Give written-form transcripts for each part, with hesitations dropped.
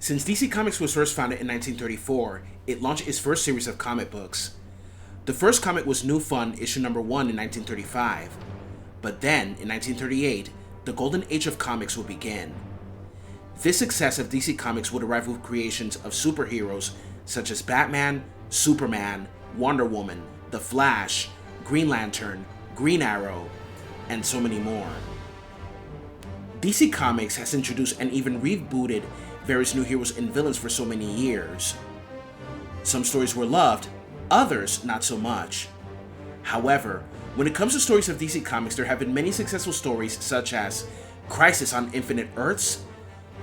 Since DC Comics was first founded in 1934, it launched its first series of comic books. The first comic was New Fun, issue number 1 in 1935. But then, in 1938, the golden age of comics would begin. This success of DC Comics would arrive with creations of superheroes such as Batman, Superman, Wonder Woman, The Flash, Green Lantern, Green Arrow, and so many more. DC Comics has introduced and even rebooted various new heroes and villains for so many years. Some stories were loved, others not so much. However, when it comes to stories of DC Comics, there have been many successful stories such as Crisis on Infinite Earths,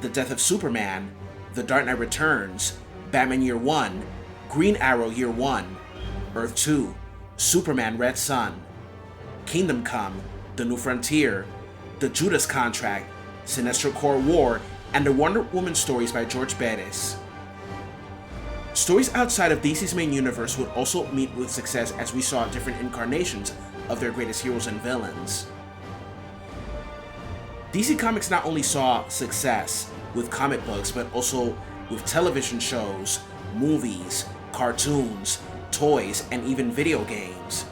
The Death of Superman, The Dark Knight Returns, Batman Year 1, Green Arrow Year 1, Earth 2, Superman Red Sun, Kingdom Come, The New Frontier, The Judas Contract, Sinestro Corps War, and the Wonder Woman stories by George Bettis. Stories outside of DC's main universe would also meet with success as we saw different incarnations of their greatest heroes and villains. DC Comics not only saw success with comic books, but also with television shows, movies, cartoons, toys, and even video games.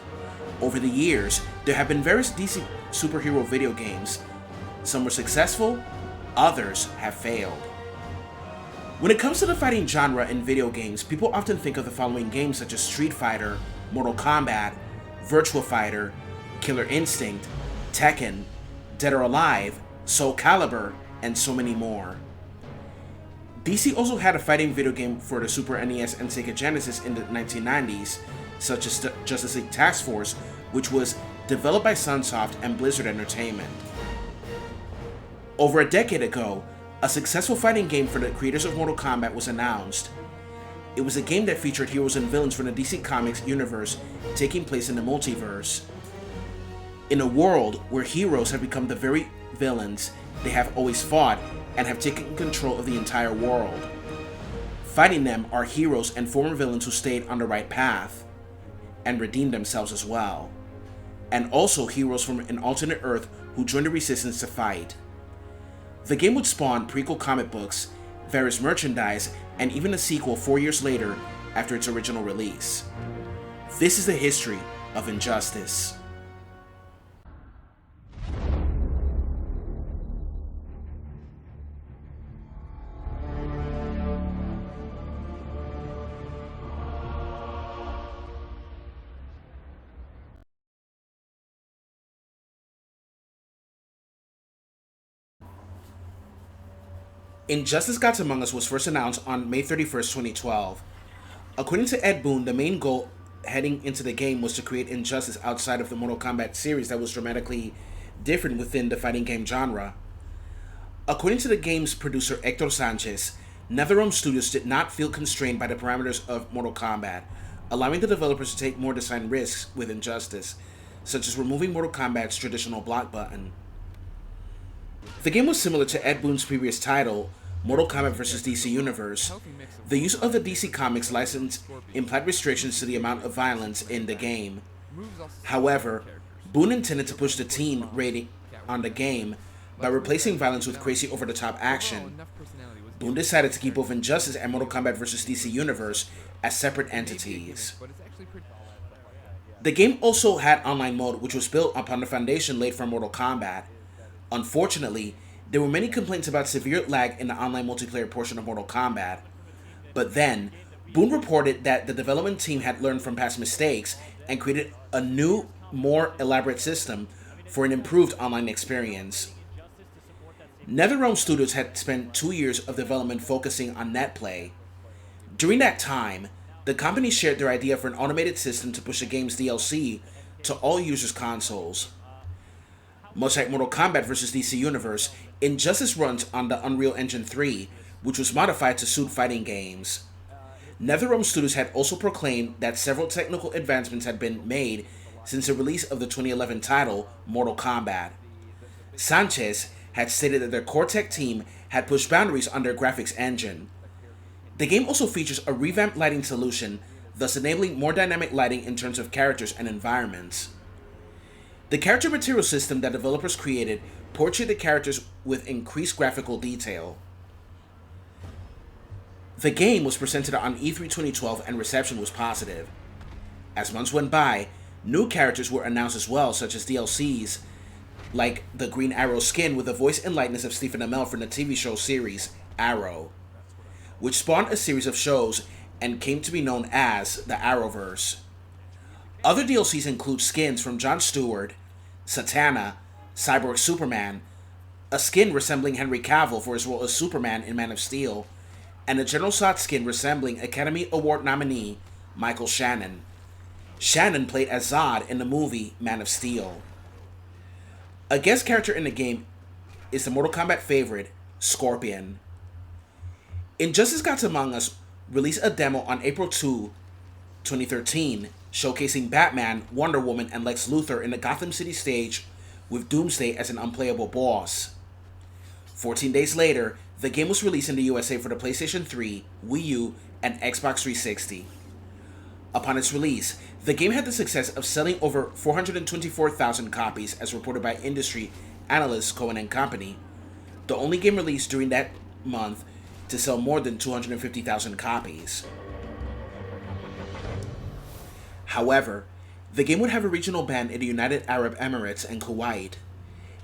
Over the years, there have been various DC superhero video games. Some were successful, others have failed. When it comes to the fighting genre in video games, people often think of the following games such as Street Fighter, Mortal Kombat, Virtua Fighter, Killer Instinct, Tekken, Dead or Alive, Soul Calibur, and so many more. DC also had a fighting video game for the Super NES and Sega Genesis in the 1990s, such as Justice League Task Force, which was developed by Sunsoft and Blizzard Entertainment. Over a decade ago, a successful fighting game for the creators of Mortal Kombat was announced. It was a game that featured heroes and villains from the DC Comics universe taking place in the multiverse. In a world where heroes have become the very villains they have always fought and have taken control of the entire world. Fighting them are heroes and former villains who stayed on the right path and redeemed themselves as well, and also heroes from an alternate Earth who joined the Resistance to fight. The game would spawn prequel comic books, various merchandise, and even a sequel 4 years later after its original release. This is the history of Injustice. Injustice Gods Among Us was first announced on May 31st, 2012. According to Ed Boon, the main goal heading into the game was to create Injustice outside of the Mortal Kombat series that was dramatically different within the fighting game genre. According to the game's producer Hector Sanchez, NetherRealm Studios did not feel constrained by the parameters of Mortal Kombat, allowing the developers to take more design risks with Injustice, such as removing Mortal Kombat's traditional block button. The game was similar to Ed Boon's previous title, Mortal Kombat vs. DC Universe. The use of the DC Comics license implied restrictions to the amount of violence in the game. However, Boon intended to push the teen rating on the game by replacing violence with crazy over-the-top action. Boon decided to keep both Injustice and Mortal Kombat vs. DC Universe as separate entities. The game also had online mode, which was built upon the foundation laid for Mortal Kombat. Unfortunately, there were many complaints about severe lag in the online multiplayer portion of Mortal Kombat. But then, Boon reported that the development team had learned from past mistakes and created a new, more elaborate system for an improved online experience. NetherRealm Studios had spent 2 years of development focusing on netplay. During that time, the company shared their idea for an automated system to push the game's DLC to all users' consoles. Much like Mortal Kombat vs. DC Universe, Injustice runs on the Unreal Engine 3, which was modified to suit fighting games. NetherRealm Studios had also proclaimed that several technical advancements had been made since the release of the 2011 title, Mortal Kombat. Sanchez had stated that their core tech team had pushed boundaries on their graphics engine. The game also features a revamped lighting solution, thus enabling more dynamic lighting in terms of characters and environments. The character material system that developers created portrayed the characters with increased graphical detail. The game was presented on E3 2012 and reception was positive. As months went by, new characters were announced as well, such as DLCs like the Green Arrow skin with the voice and likeness of Stephen Amell from the TV show series Arrow, which spawned a series of shows and came to be known as the Arrowverse. Other DLCs include skins from Jon Stewart, Satana, Cyborg Superman, a skin resembling Henry Cavill for his role as Superman in Man of Steel, and a General Zod skin resembling Academy Award nominee Michael Shannon. Shannon played as Zod in the movie Man of Steel. A guest character in the game is the Mortal Kombat favorite, Scorpion. Injustice Gods Among Us released a demo on April 2, 2013, showcasing Batman, Wonder Woman, and Lex Luthor in the Gotham City stage with Doomsday as an unplayable boss. 14 days later, the game was released in the USA for the PlayStation 3, Wii U, and Xbox 360. Upon its release, the game had the success of selling over 424,000 copies as reported by industry analyst Cohen & Company, the only game released during that month to sell more than 250,000 copies. However, the game would have a regional ban in the United Arab Emirates and Kuwait.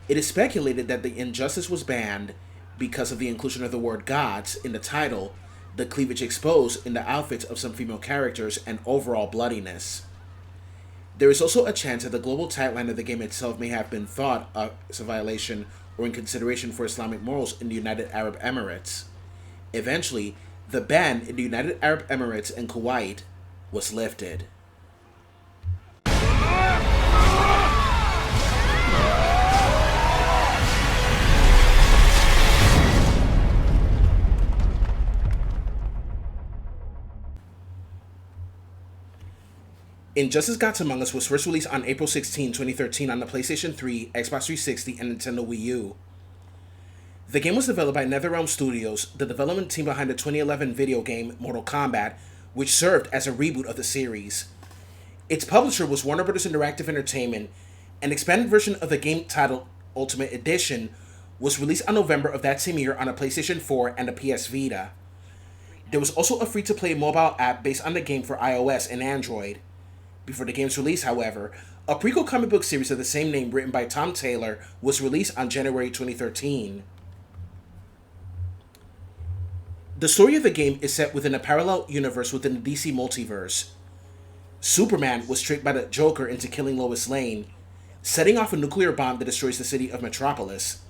It is speculated that the Injustice was banned because of the inclusion of the word gods in the title, the cleavage exposed in the outfits of some female characters, and overall bloodiness. There is also a chance that the global tagline of the game itself may have been thought as a violation or in consideration for Islamic morals in the United Arab Emirates. Eventually, the ban in the United Arab Emirates and Kuwait was lifted. Injustice Gods Among Us was first released on April 16, 2013 on the PlayStation 3, Xbox 360, and Nintendo Wii U. The game was developed by NetherRealm Studios, the development team behind the 2011 video game Mortal Kombat, which served as a reboot of the series. Its publisher was Warner Bros. Interactive Entertainment. An expanded version of the game titled Ultimate Edition was released on November of that same year on a PlayStation 4 and a PS Vita. There was also a free-to-play mobile app based on the game for iOS and Android. Before the game's release, however, a prequel comic book series of the same name written by Tom Taylor was released on January 2013. The story of the game is set within a parallel universe within the DC multiverse. Superman was tricked by the Joker into killing Lois Lane, setting off a nuclear bomb that destroys the city of Metropolis.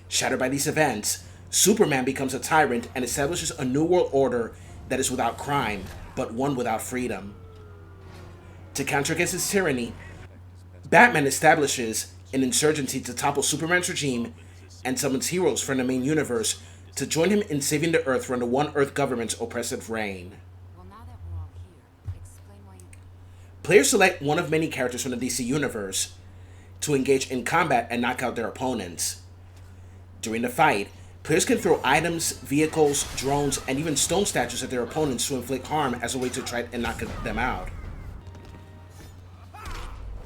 Shattered by these events, Superman becomes a tyrant and establishes a new world order that is without crime, but one without freedom. To counter against his tyranny, Batman establishes an insurgency to topple Superman's regime and summons heroes from the main universe to join him in saving the Earth from the One Earth government's oppressive reign. Well, now that we're all here, explain why you... Players select one of many characters from the DC universe to engage in combat and knock out their opponents. During the fight, players can throw items, vehicles, drones, and even stone statues at their opponents to inflict harm as a way to try and knock them out.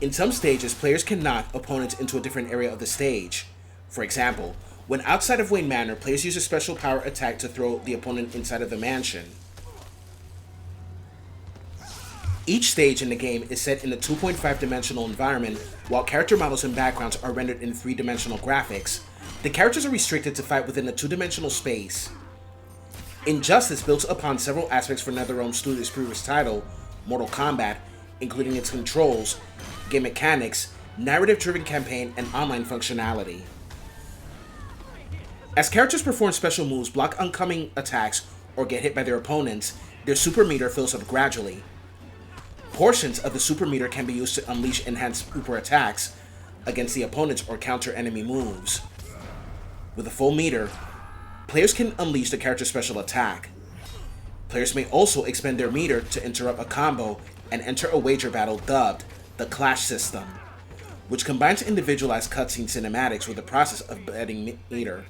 In some stages, players can knock opponents into a different area of the stage. For example, when outside of Wayne Manor, players use a special power attack to throw the opponent inside of the mansion. Each stage in the game is set in a 2.5-dimensional environment, while character models and backgrounds are rendered in 3-dimensional graphics. The characters are restricted to fight within a 2-dimensional space. Injustice builds upon several aspects for NetherRealm Studios' previous title, Mortal Kombat, including its controls, game mechanics, narrative-driven campaign, and online functionality. As characters perform special moves, block oncoming attacks, or get hit by their opponents, their super meter fills up gradually. Portions of the super meter can be used to unleash enhanced super attacks against the opponents or counter enemy moves. With a full meter, players can unleash the character's special attack. Players may also expend their meter to interrupt a combo and enter a wager battle dubbed the Clash System, which combines individualized cutscene cinematics with the process of betting meter.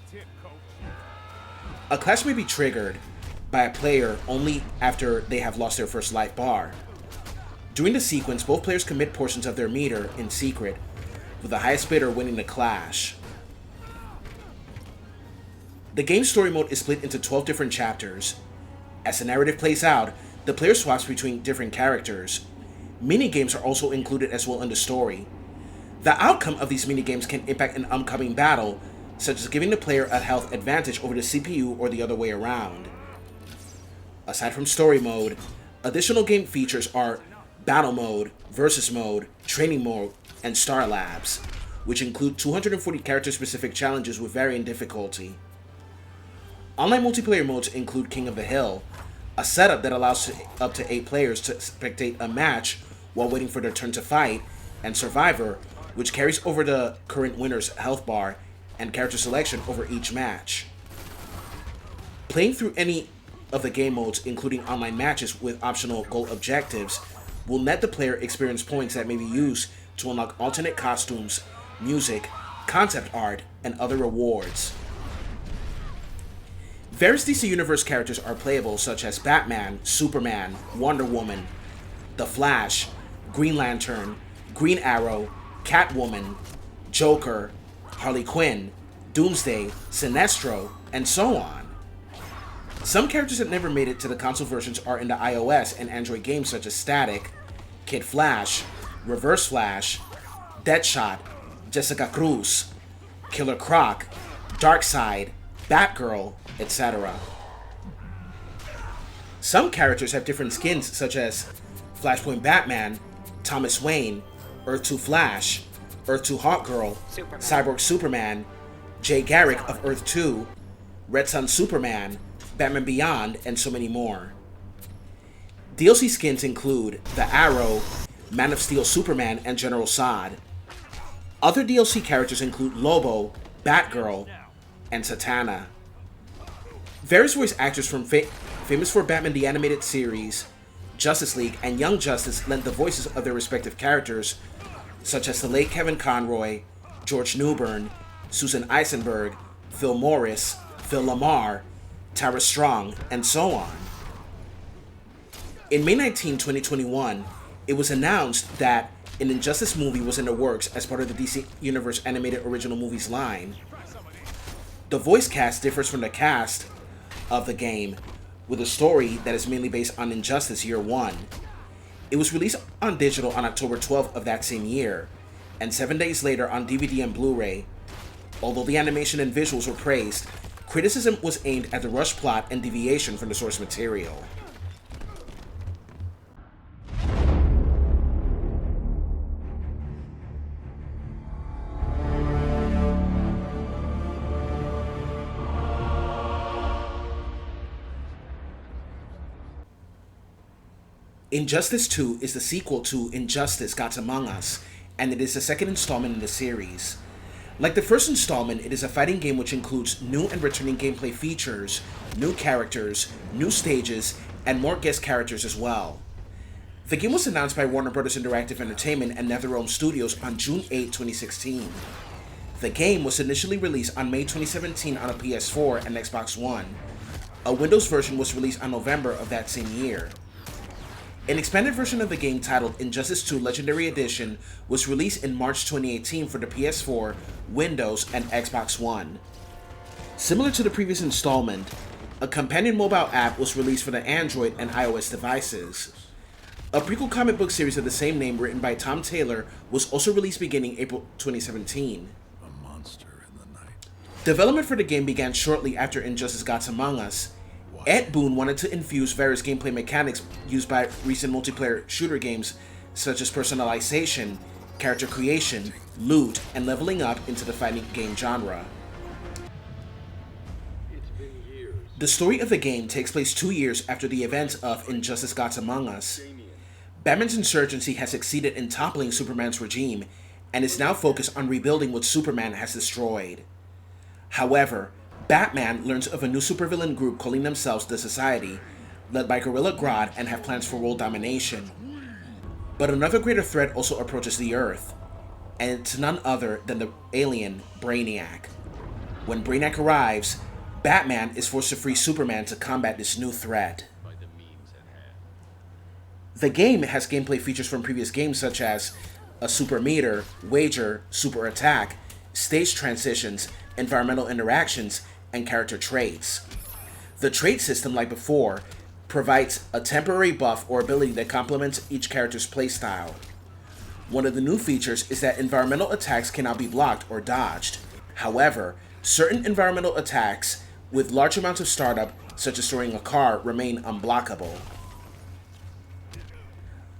A clash may be triggered by a player only after they have lost their first life bar. During the sequence, both players commit portions of their meter in secret, with the highest bidder winning the clash. The game's story mode is split into 12 different chapters. As the narrative plays out, the player swaps between different characters. Minigames are also included as well in the story. The outcome of these minigames can impact an upcoming battle, such as giving the player a health advantage over the CPU or the other way around. Aside from story mode, additional game features are Battle Mode, Versus Mode, Training Mode, and Star Labs, which include 240 character-specific challenges with varying difficulty. Online multiplayer modes include King of the Hill, a setup that allows up to 8 players to spectate a match while waiting for their turn to fight, and Survivor, which carries over the current winner's health bar and character selection over each match. Playing through any of the game modes, including online matches with optional goal objectives, will net the player experience points that may be used to unlock alternate costumes, music, concept art, and other rewards. Various DC Universe characters are playable, such as Batman, Superman, Wonder Woman, The Flash, Green Lantern, Green Arrow, Catwoman, Joker, Harley Quinn, Doomsday, Sinestro, and so on. Some characters that never made it to the console versions are in the iOS and Android games such as Static, Kid Flash, Reverse Flash, Deadshot, Jessica Cruz, Killer Croc, Darkseid, Batgirl, etc. Some characters have different skins such as Flashpoint Batman, Thomas Wayne, Earth 2 Flash, Earth 2 Hawkgirl, Cyborg Superman, Jay Garrick of Earth 2, Red Sun Superman, Batman Beyond, and so many more. DLC skins include The Arrow, Man of Steel Superman, and General Zod. Other DLC characters include Lobo, Batgirl, and Satana. Various voice actors from famous for Batman the Animated Series, Justice League, and Young Justice lent the voices of their respective characters, such as the late Kevin Conroy, George Newbern, Susan Eisenberg, Phil Morris, Phil Lamar, Tara Strong, and so on. In May 19, 2021, it was announced that an Injustice movie was in the works as part of the DC Universe Animated Original Movies line. The voice cast differs from the cast of the game, with a story that is mainly based on Injustice Year 1. It was released on digital on October 12th of that same year, and 7 days later on DVD and Blu-ray. Although the animation and visuals were praised, criticism was aimed at the rushed plot and deviation from the source material. Injustice 2 is the sequel to Injustice Gods Among Us, and it is the second installment in the series. Like the first installment, it is a fighting game which includes new and returning gameplay features, new characters, new stages, and more guest characters as well. The game was announced by Warner Bros. Interactive Entertainment and NetherRealm Studios on June 8, 2016. The game was initially released on May 2017 on a PS4 and Xbox One. A Windows version was released on November of that same year. An expanded version of the game titled Injustice 2 Legendary Edition was released in March 2018 for the PS4, Windows, and Xbox One. Similar to the previous installment, a companion mobile app was released for the Android and iOS devices. A prequel comic book series of the same name written by Tom Taylor was also released beginning April 2017. A monster in the night. Development for the game began shortly after Injustice Gods Among Us. Ed Boon wanted to infuse various gameplay mechanics used by recent multiplayer shooter games such as personalization, character creation, loot, and leveling up into the fighting game genre. The story of the game takes place 2 years after the events of Injustice Gods Among Us. Batman's insurgency has succeeded in toppling Superman's regime and is now focused on rebuilding what Superman has destroyed. However, Batman learns of a new supervillain group calling themselves the Society, led by Gorilla Grodd, and have plans for world domination. But another greater threat also approaches the Earth, and it's none other than the alien Brainiac. When Brainiac arrives, Batman is forced to free Superman to combat this new threat. The game has gameplay features from previous games such as a super meter, wager, super attack, stage transitions, environmental interactions, and character traits. The trait system, like before, provides a temporary buff or ability that complements each character's playstyle. One of the new features is that environmental attacks cannot be blocked or dodged. However, certain environmental attacks with large amounts of startup, such as storing a car, remain unblockable.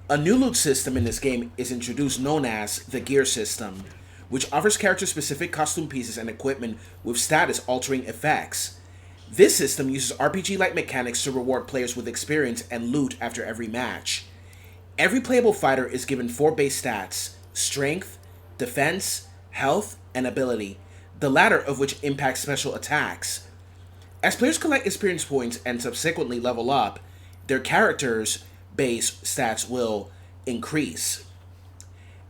A new loot system in this game is introduced known as the Gear System, which offers character-specific costume pieces and equipment with status-altering effects. This system uses RPG-like mechanics to reward players with experience and loot after every match. Every playable fighter is given 4 base stats: strength, defense, health, and ability, the latter of which impacts special attacks. As players collect experience points and subsequently level up, their characters' base stats will increase.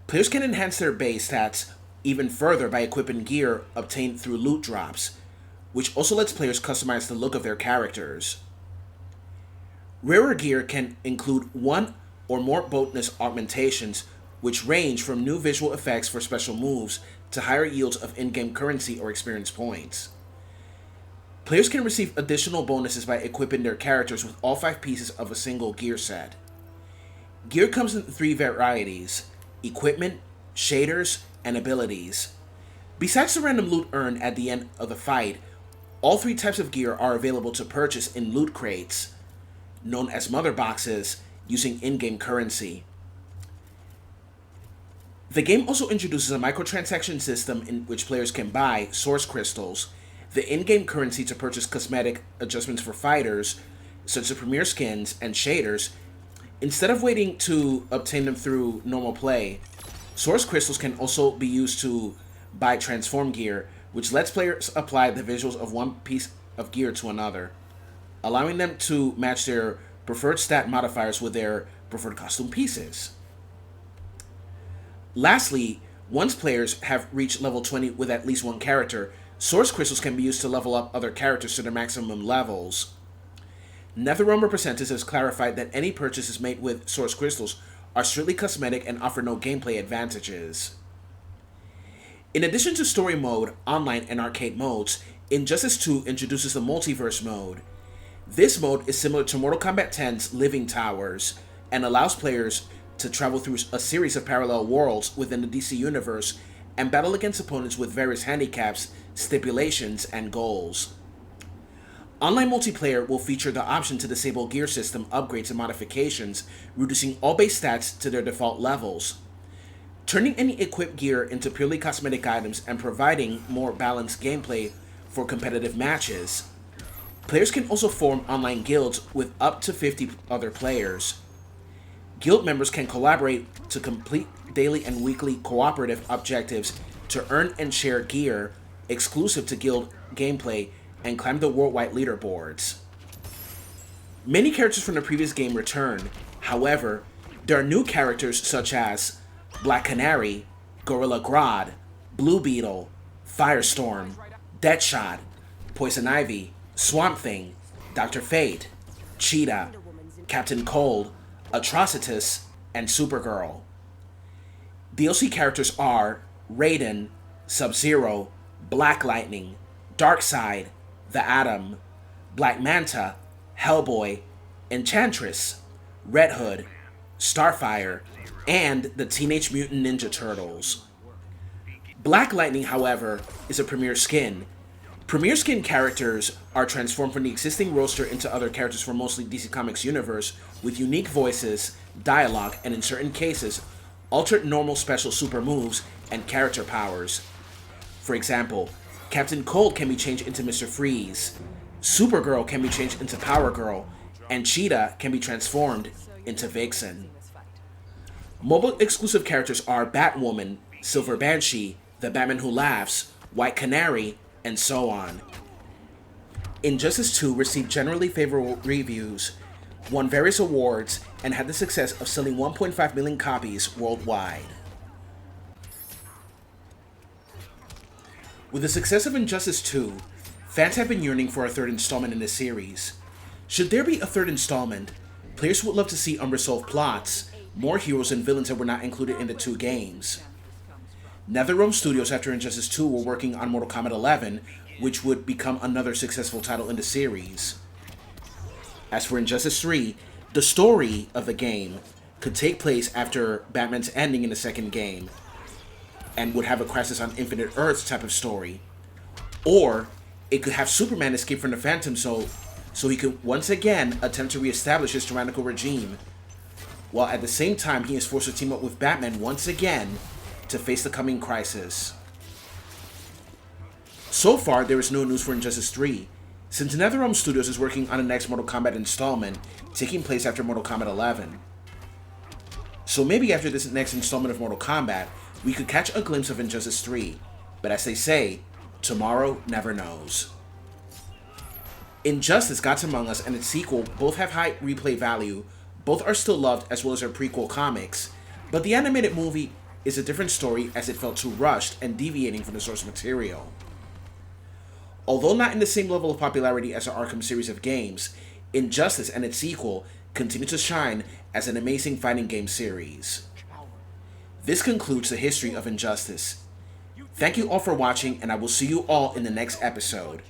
Players can enhance their base stats even further by equipping gear obtained through loot drops, which also lets players customize the look of their characters. Rarer gear can include one or more bonus augmentations, which range from new visual effects for special moves to higher yields of in-game currency or experience points. Players can receive additional bonuses by equipping their characters with all 5 pieces of a single gear set. Gear comes in 3 varieties: equipment, shaders, and abilities. Besides the random loot earned at the end of the fight, all 3 types of gear are available to purchase in loot crates, known as mother boxes, using in-game currency. The game also introduces a microtransaction system in which players can buy source crystals, the in-game currency to purchase cosmetic adjustments for fighters, such as premier skins and shaders. Instead of waiting to obtain them through normal play, source crystals can also be used to buy transform gear, which lets players apply the visuals of one piece of gear to another, allowing them to match their preferred stat modifiers with their preferred costume pieces. Lastly, once players have reached level 20 with at least one character, source crystals can be used to level up other characters to their maximum levels. NetherRealm representatives has clarified that any purchases made with source crystals are strictly cosmetic and offer no gameplay advantages. In addition to story mode, online, and arcade modes, Injustice 2 introduces the multiverse mode. This mode is similar to Mortal Kombat 10's Living Towers and allows players to travel through a series of parallel worlds within the DC universe and battle against opponents with various handicaps, stipulations, and goals. Online multiplayer will feature the option to disable gear system upgrades and modifications, reducing all base stats to their default levels, turning any equipped gear into purely cosmetic items and providing more balanced gameplay for competitive matches. Players can also form online guilds with up to 50 other players. Guild members can collaborate to complete daily and weekly cooperative objectives to earn and share gear exclusive to guild gameplay and climb the worldwide leaderboards. Many characters from the previous game return. However, there are new characters such as Black Canary, Gorilla Grodd, Blue Beetle, Firestorm, Deadshot, Poison Ivy, Swamp Thing, Dr. Fate, Cheetah, Captain Cold, Atrocitus, and Supergirl. DLC characters are Raiden, Sub-Zero, Black Lightning, Darkseid, The Atom, Black Manta, Hellboy, Enchantress, Red Hood, Starfire, and the Teenage Mutant Ninja Turtles. Black Lightning, however, is a premier skin. Premier skin characters are transformed from the existing roster into other characters from mostly DC Comics universe with unique voices, dialogue, and in certain cases, altered normal special super moves and character powers. For example, Captain Cold can be changed into Mr. Freeze, Supergirl can be changed into Power Girl, and Cheetah can be transformed into Vixen. Mobile exclusive characters are Batwoman, Silver Banshee, The Batman Who Laughs, White Canary, and so on. Injustice 2 received generally favorable reviews, won various awards, and had the success of selling 1.5 million copies worldwide. With the success of Injustice 2, fans have been yearning for a third installment in the series. Should there be a third installment, players would love to see unresolved plots, more heroes and villains that were not included in the 2 games. NetherRealm Studios after Injustice 2 were working on Mortal Kombat 11, which would become another successful title in the series. As for Injustice 3, the story of the game could take place after Batman's ending in the second game and would have a Crisis on Infinite Earths type of story. Or it could have Superman escape from the Phantom Zone so he could once again attempt to reestablish his tyrannical regime, while at the same time he is forced to team up with Batman once again to face the coming crisis. So far, there is no news for Injustice 3, since NetherRealm Studios is working on the next Mortal Kombat installment, taking place after Mortal Kombat 11. So maybe after this next installment of Mortal Kombat, we could catch a glimpse of Injustice 3, but as they say, tomorrow never knows. Injustice Gods Among Us and its sequel both have high replay value, both are still loved as well as their prequel comics, but the animated movie is a different story as it felt too rushed and deviating from the source material. Although not in the same level of popularity as the Arkham series of games, Injustice and its sequel continue to shine as an amazing fighting game series. This concludes the history of Injustice. Thank you all for watching, and I will see you all in the next episode.